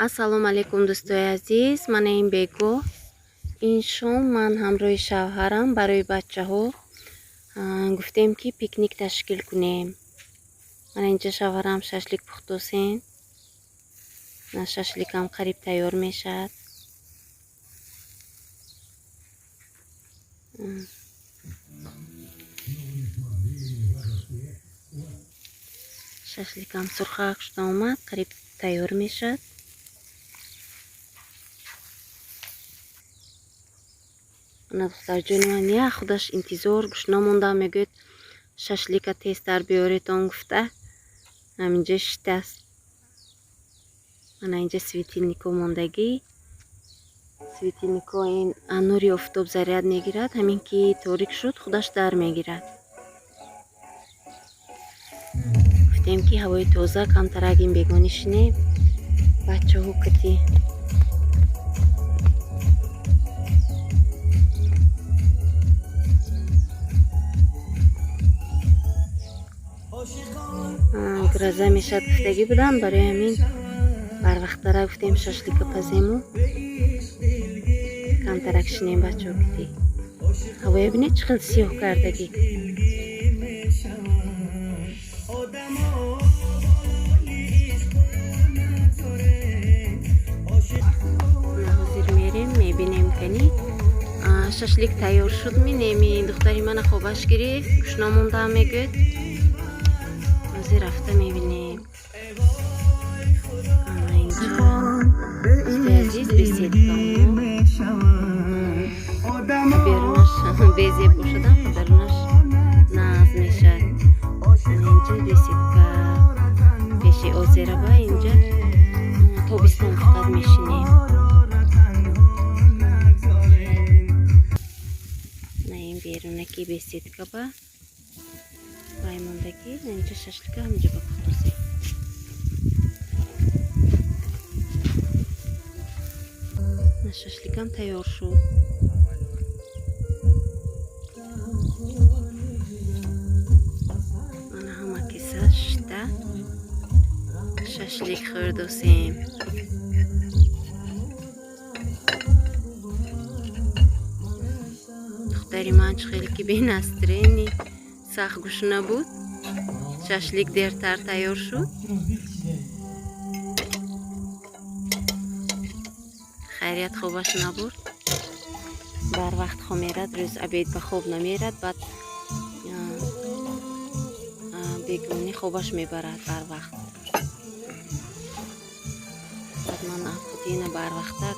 Ассалому алайкум дӯстои азиз, манаим Бего. Ин шом ман ҳамроҳи шавҳарам барои бачаҳо гуфтем ки пикник ташкил кунем. Мана инҷа шавҳарам шашлик пухтосем. Шашликам қариб тайёр мешавад. Шашликам сурхак шуда омад, қариб тайёр мешавад. ана духтарҷони ман як худаш интизор гӯш намонда, мегӯяд шашлика тезтар биёретон гуфта. Ҳаминҷа шитаст. Ана инҷа светилнико мондагӣ. Светилнико ин нури офтоб заряд мегирад, ҳамин ки торик шуд худаш дар мегирад. гуфтем ки ҳавои тоза камтар агим бего нишинем. Бачаҳо кати гроза мешад гуфтагӣ будам, барои ҳамин барвақтара гуфтем шашлика пазему камтарак шинем. бачаҳо кати ҳавоя бинед чӣ хел сиёҳ кардагӣ. ҳозир мерем мебинем кани шашлик тайёр шуд. минеми духтари мана хобаш гирифт, гӯш намонда мегӯяд. ҳозир рафта мебинем. азиз беседкамо берунаш безе бошадам, берунаш наз мешад. инҷа беседка пеши озераба, инҷа тобистон фақат мешинем. наин берунаки беседка ба баймондагӣ. инҷа шашлика ҳаминҷа ба пухтосем. шашликам тайёр шуд. мана ҳама киса шита шашлик хӯрдосем. духтари ман чӣ хеле ки бенастрени сахт гӯшна буд. шашлик дертар тайёр шуд. хайрият хобаш набурд. барвақт хоб мерад, рӯз абед ба хоб намерад, баъд бегони хобаш мебарад барвақт. баъд ман ахудина барвақта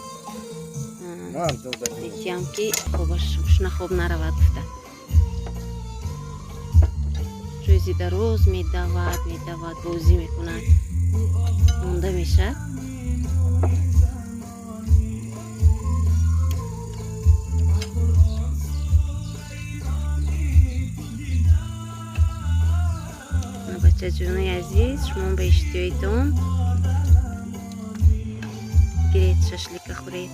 метиям ки хобаш гӯшна хоб наравад гуфта. рӯзи дароз медавад бозӣ мекунад, монда мешад. бачаҷони азиз, шумо ба иштиёитон гиред, шашлика хӯред.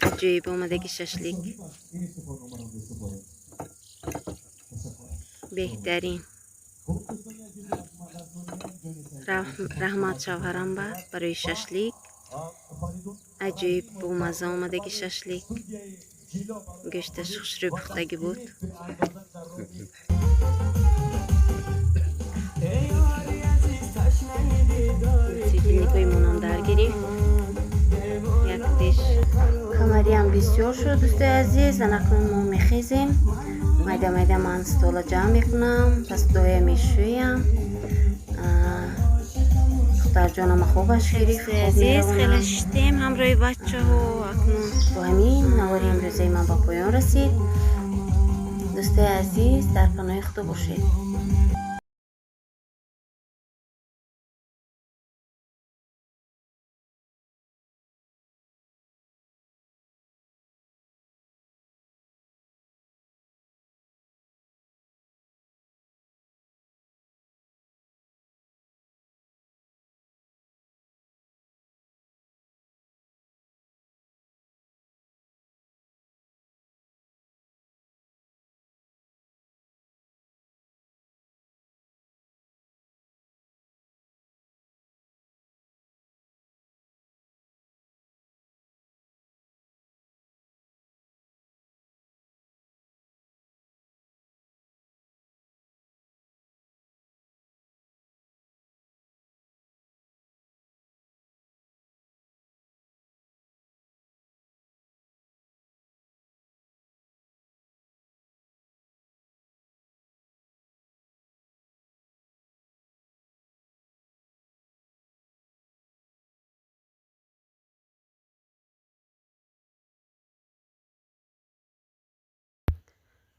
аҷоиб омадаги шашлик беҳтарин. раҳмат шавҳарам барои шашлик. аҷоиб бомазза омадаги шашлик. гӯшташ хушрӯй пухтагӣ буд. светилникои монам дар гирифт. як диш камариам бисёр шуд. дӯстои азиз, анакун мо мехезем. майда майда ман стола ҷамъ мекунам, дастдоя мешӯям. духтарҷонама хобаш гирифт. азиз, хеле шитем ҳамроҳи бачаҳо. акнун бо ҳамин навори имрӯзаи ман ба поён расид. дӯстои азиз, дар паноҳи худо бошед.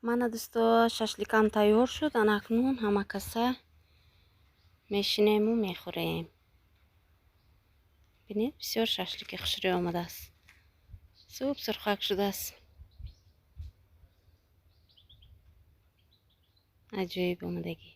мана дӯсто шашликам тайёр шуд. Анакнун ҳама каса мешинему мехӯрем. бинед бисёр шашлики хушрӯй омадааст. Суп сурхак шудааст. аҷоиб омадагӣ.